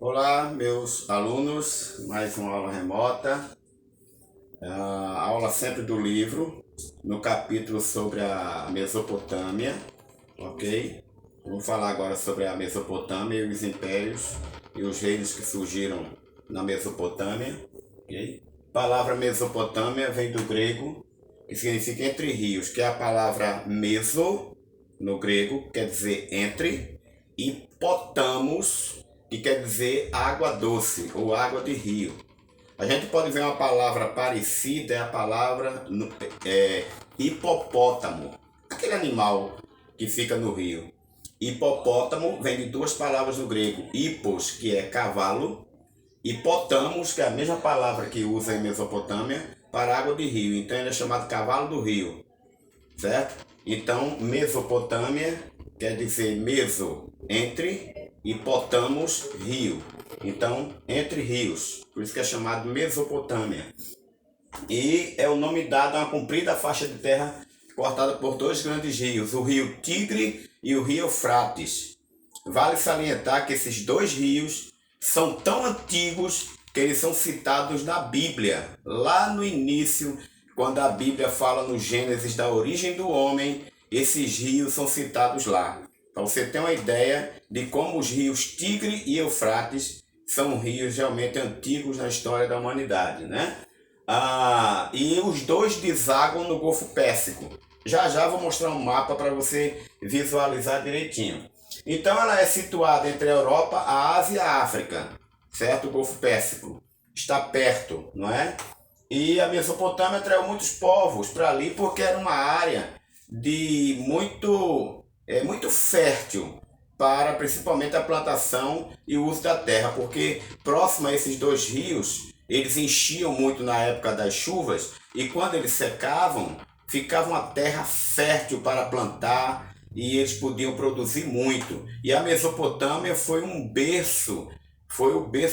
Olá, meus alunos, mais uma aula remota, aula sempre do livro, no capítulo sobre a Mesopotâmia, ok? Vamos falar agora sobre a Mesopotâmia e os impérios e os reinos que surgiram na Mesopotâmia, ok? A palavra Mesopotâmia vem do grego, que significa entre rios, que é a palavra meso, no grego, quer dizer entre, e potamos, que quer dizer água doce ou água de rio. A gente pode ver uma palavra parecida, é a palavra hipopótamo, aquele animal que fica no rio. Hipopótamo vem de duas palavras no grego, hippos, que é cavalo, e potamos, que é a mesma palavra que usa em Mesopotâmia, para água de rio. Então ele é chamado cavalo do rio, certo? Então Mesopotâmia quer dizer meso, entre, e potamos, rio. Então, entre rios, por isso que é chamado Mesopotâmia. E é o nome dado a uma comprida faixa de terra cortada por dois grandes rios, o rio Tigre e o rio Eufrates. Vale salientar que esses dois rios são tão antigos que eles são citados na Bíblia, lá no início, quando a Bíblia fala no Gênesis da origem do homem, esses rios são citados lá. Para você ter uma ideia de como os rios Tigre e Eufrates são rios realmente antigos na história da humanidade, né? E os dois desagam no Golfo Pérsico. Já já vou mostrar um mapa para você visualizar direitinho. Então ela é situada entre a Europa, a Ásia e a África, certo? O Golfo Pérsico está perto, não é? E a Mesopotâmia atraiu muitos povos para ali porque era uma área de muito fértil para principalmente a plantação e o uso da terra, porque próximo a esses dois rios, eles enchiam muito na época das chuvas e quando eles secavam, ficava uma terra fértil para plantar e eles podiam produzir muito. E a Mesopotâmia foi o berço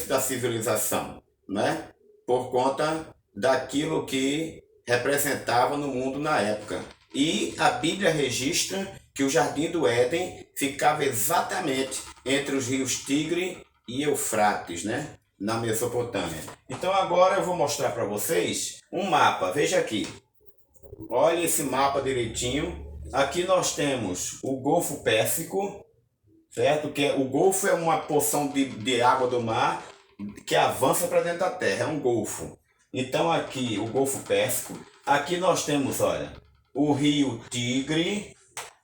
da civilização, né? Por conta daquilo que representava no mundo na época. E a Bíblia registra que o Jardim do Éden ficava exatamente entre os rios Tigre e Eufrates, né? Na Mesopotâmia. Então agora eu vou mostrar para vocês um mapa. Veja aqui. Olha esse mapa direitinho. Aqui nós temos o Golfo Pérsico, certo? O Golfo é uma porção de água do mar que avança para dentro da terra, é um golfo. Então aqui o Golfo Pérsico. Aqui nós temos, olha, o rio Tigre,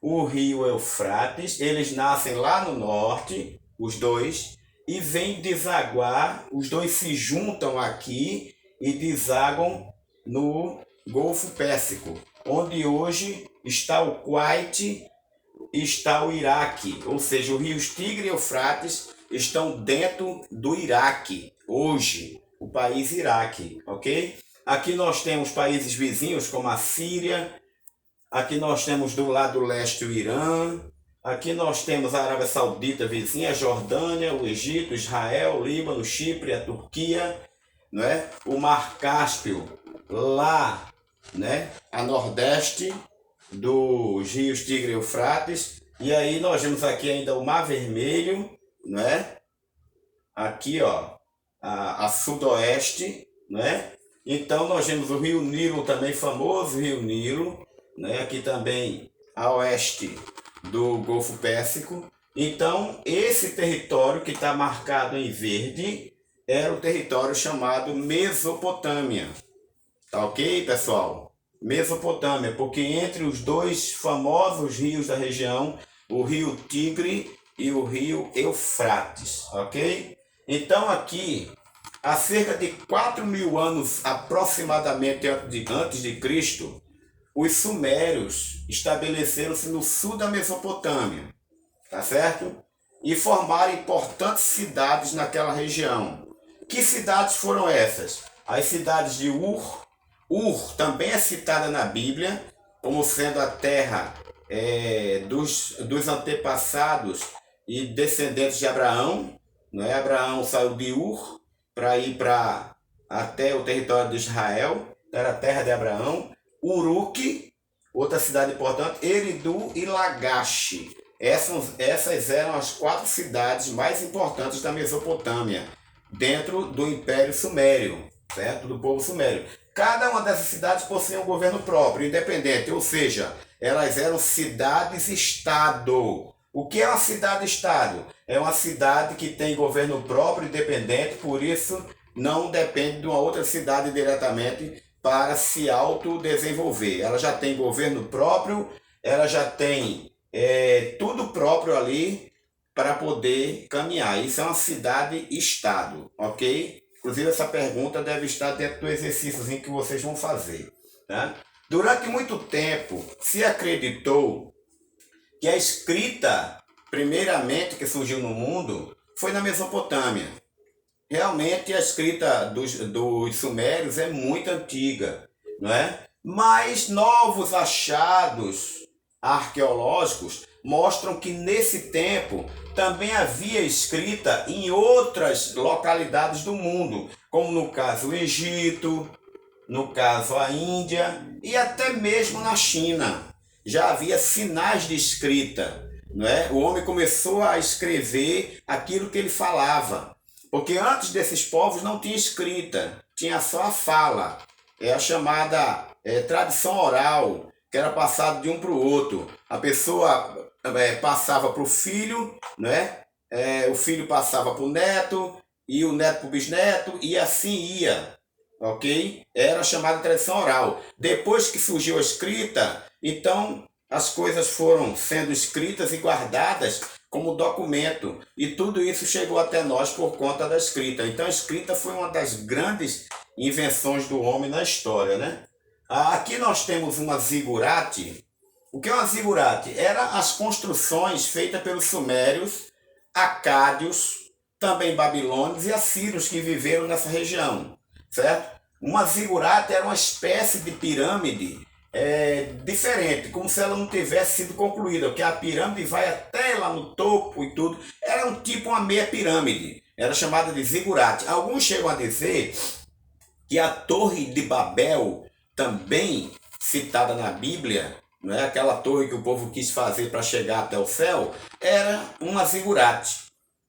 o rio Eufrates, eles nascem lá no norte, os dois, e vêm desaguar, os dois se juntam aqui e desagam no Golfo Pérsico, onde hoje está o Kuwait e está o Iraque, ou seja, os rios Tigre e Eufrates estão dentro do Iraque, hoje, o país Iraque, ok? Aqui nós temos países vizinhos como a Síria, aqui nós temos do lado leste o Irã, aqui nós temos a Arábia Saudita vizinha, a Jordânia, o Egito, Israel, o Líbano, Chipre, a Turquia, não é? O Mar Cáspio, lá, né? A nordeste dos rios Tigre e Eufrates. E aí nós vemos aqui ainda o Mar Vermelho, né? Aqui, ó, a sudoeste, né? Então nós vemos o Rio Nilo também, famoso Rio Nilo, né? Aqui também a oeste do Golfo Pérsico. Então esse território que está marcado em verde era o território chamado Mesopotâmia. Tá ok, pessoal? Mesopotâmia, porque entre os dois famosos rios da região, o rio Tigre e o rio Eufrates, ok? Então aqui, há cerca de 4.000 anos aproximadamente antes de Cristo, os sumérios estabeleceram-se no sul da Mesopotâmia, tá certo? E formaram importantes cidades naquela região. Que cidades foram essas? As cidades de Ur. Ur também é citada na Bíblia como sendo a terra dos antepassados e descendentes de Abraão. Não é? Abraão saiu de Ur para ir até o território de Israel, era a terra de Abraão. Uruque, outra cidade importante, Eridu e Lagash. Essas eram as 4 cidades mais importantes da Mesopotâmia, dentro do Império Sumério, certo? Do povo sumério. Cada uma dessas cidades possuía um governo próprio, independente, ou seja, elas eram cidades-estado. O que é uma cidade-estado? É uma cidade que tem governo próprio, independente, por isso não depende de uma outra cidade diretamente para se autodesenvolver. Ela já tem governo próprio, ela já tem tudo próprio ali para poder caminhar. Isso é uma cidade-estado, ok? Inclusive essa pergunta deve estar dentro do exercíciozinho que vocês vão fazer. Tá? Durante muito tempo se acreditou que a escrita, primeiramente que surgiu no mundo, foi na Mesopotâmia. Realmente a escrita dos sumérios é muito antiga, não é? Mas novos achados arqueológicos mostram que nesse tempo também havia escrita em outras localidades do mundo, como no caso o Egito, no caso a Índia e até mesmo na China. Já havia sinais de escrita, não é? O homem começou a escrever aquilo que ele falava, porque antes desses povos não tinha escrita, tinha só a fala, é a chamada tradição oral, que era passado de um para o outro. A pessoa passava para o filho, né? O filho passava para o neto, e o neto para o bisneto, e assim ia, ok? Era chamada tradição oral. Depois que surgiu a escrita, então as coisas foram sendo escritas e guardadas como documento, e tudo isso chegou até nós por conta da escrita. Então a escrita foi uma das grandes invenções do homem na história, né? Aqui nós temos uma zigurate. O que é uma zigurate? Eram as construções feitas pelos sumérios, acádios, também babilônios e assírios que viveram nessa região, certo? Uma zigurate era uma espécie de pirâmide diferente, como se ela não tivesse sido concluída, porque a pirâmide vai até lá no topo e tudo. Era uma meia pirâmide, era chamada de zigurate. Alguns chegam a dizer que a Torre de Babel, também citada na Bíblia, não é? Aquela torre que o povo quis fazer para chegar até o céu, era uma zigurate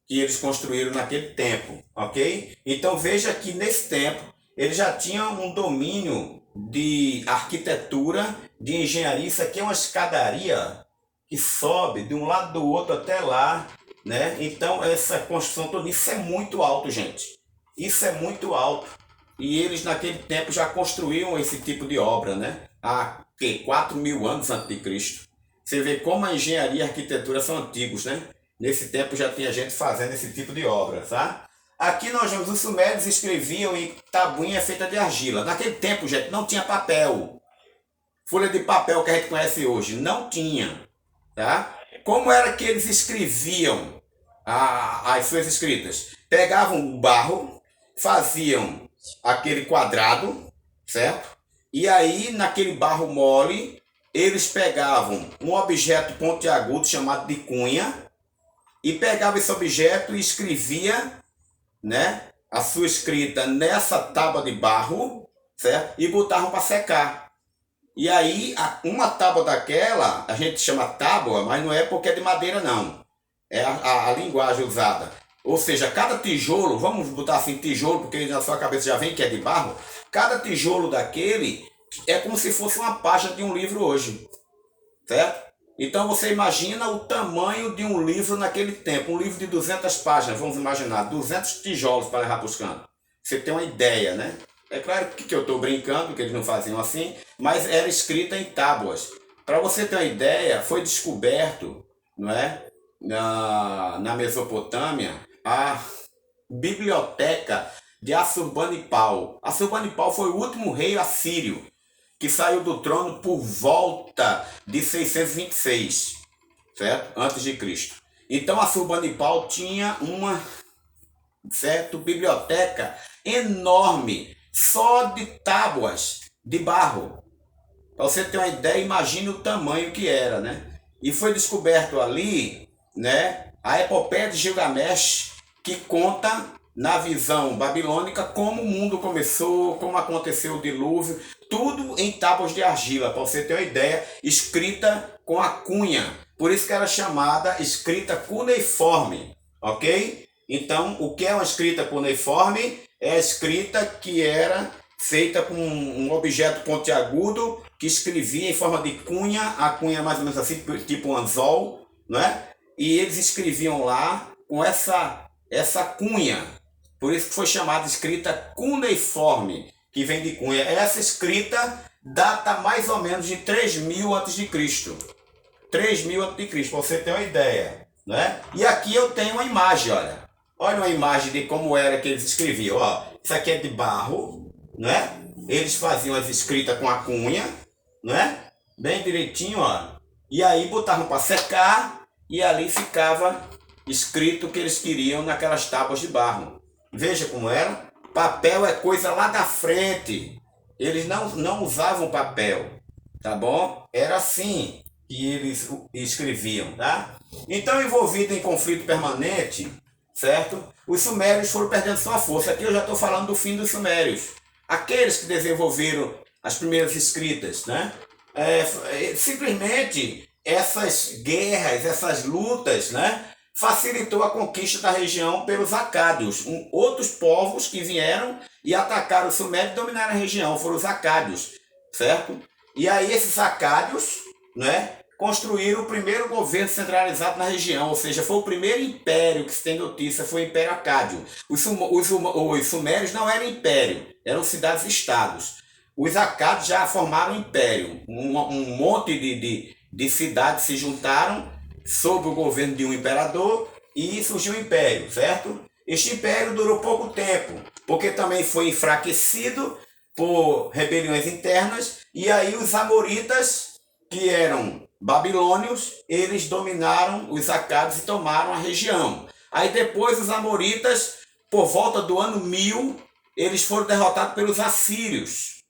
que eles construíram naquele tempo, ok? Então veja que nesse tempo eles já tinham um domínio de arquitetura, de engenharia. Isso aqui é uma escadaria que sobe de um lado do outro até lá, né? Então essa construção toda, isso é muito alto, gente. Isso é muito alto. E eles naquele tempo já construíam esse tipo de obra, né? Há 4.000 anos antes de Cristo. Você vê como a engenharia e a arquitetura são antigos, né? Nesse tempo já tinha gente fazendo esse tipo de obra, tá? Aqui nós vemos os sumérios escreviam em tabuinha feita de argila. Naquele tempo, gente, não tinha papel. Folha de papel que a gente conhece hoje, não tinha, tá? Como era que eles escreviam as suas escritas? Pegavam o barro, faziam aquele quadrado, certo? E aí, naquele barro mole, eles pegavam um objeto pontiagudo chamado de cunha e pegavam esse objeto e escrevia, né, a sua escrita nessa tábua de barro, certo? E botavam para secar. E aí, uma tábua daquela, a gente chama tábua, mas não é porque é de madeira, não. É a linguagem usada. Ou seja, cada tijolo, vamos botar assim, tijolo, porque na sua cabeça já vem que é de barro, cada tijolo daquele é como se fosse uma página de um livro hoje, certo? Então você imagina o tamanho de um livro naquele tempo, um livro de 200 páginas, vamos imaginar, 200 tijolos para levar para os cantos. Você tem uma ideia, né? É claro que eu estou brincando, que eles não faziam assim, mas era escrita em tábuas. Para você ter uma ideia, foi descoberto, não é? Na Mesopotâmia, a biblioteca de Assurbanipal. Assurbanipal foi o último rei assírio que saiu do trono por volta de 626, certo? Antes de Cristo. Então Assurbanipal tinha uma biblioteca enorme, só de tábuas de barro. Para você ter uma ideia, imagine o tamanho que era, né? E foi descoberto ali, né, a epopeia de Gilgamesh, que conta na visão babilônica como o mundo começou, como aconteceu o dilúvio, tudo em tábuas de argila, para você ter uma ideia, escrita com a cunha. Por isso que era chamada escrita cuneiforme, ok? Então, o que é uma escrita cuneiforme? É a escrita que era feita com um objeto pontiagudo que escrevia em forma de cunha, a cunha mais ou menos assim, tipo um anzol, né? E eles escreviam lá com essa cunha. Por isso que foi chamada escrita cuneiforme, que vem de cunha. Essa escrita data mais ou menos de 3000 a.C. 3000 a.C., para você ter uma ideia, né? E aqui eu tenho uma imagem, olha. Olha uma imagem de como era que eles escreviam. Ó, isso aqui é de barro, né? Eles faziam as escritas com a cunha, né? Bem direitinho, ó. E aí botavam para secar e ali ficava escrito o que eles queriam naquelas tábuas de barro. Veja como era. Papel é coisa lá da frente. Eles não usavam papel, tá bom? Era assim que eles escreviam, tá? Então, envolvido em conflito permanente, certo? Os sumérios foram perdendo sua força. Aqui eu já estou falando do fim dos sumérios. Aqueles que desenvolveram as primeiras escritas, né? Simplesmente essas guerras, essas lutas, né? Facilitou a conquista da região pelos acádios, outros povos que vieram e atacaram os sumérios e dominaram a região, foram os acádios, certo? E aí esses acádios, né, construíram o primeiro governo centralizado na região, ou seja, foi o primeiro império que se tem notícia, foi o Império Acádio. Os sumérios não eram império, eram cidades-estados. Os acádios já formaram um império, um monte de cidades se juntaram sob o governo de um imperador e surgiu o império, certo? Este império durou pouco tempo, porque também foi enfraquecido por rebeliões internas, e aí os amoritas, que eram babilônios, eles dominaram os acádios e tomaram a região. Aí depois os amoritas, por volta do ano 1000, eles foram derrotados pelos assírios,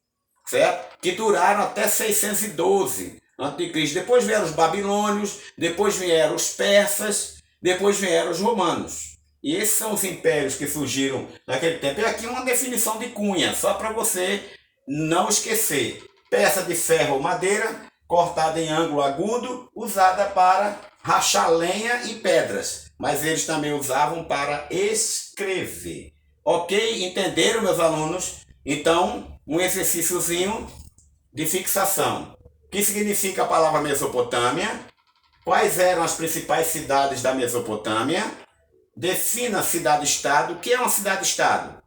certo? Que duraram até 612 a.C. Depois vieram os babilônios, depois vieram os persas, depois vieram os romanos. E esses são os impérios que surgiram naquele tempo. E aqui uma definição de cunha, só para você não esquecer. Peça de ferro ou madeira, cortada em ângulo agudo, usada para rachar lenha e pedras. Mas eles também usavam para escrever. Ok? Entenderam, meus alunos? Então, um exercíciozinho de fixação. O que significa a palavra Mesopotâmia? Quais eram as principais cidades da Mesopotâmia? Defina a cidade-estado. O que é uma cidade-estado?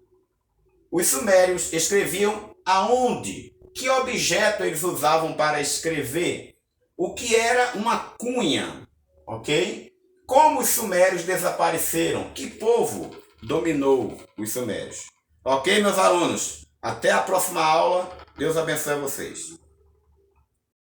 Os sumérios escreviam aonde? Que objeto eles usavam para escrever? O que era uma cunha? Ok? Como os sumérios desapareceram? Que povo dominou os sumérios? Ok, meus alunos? Até a próxima aula. Deus abençoe vocês.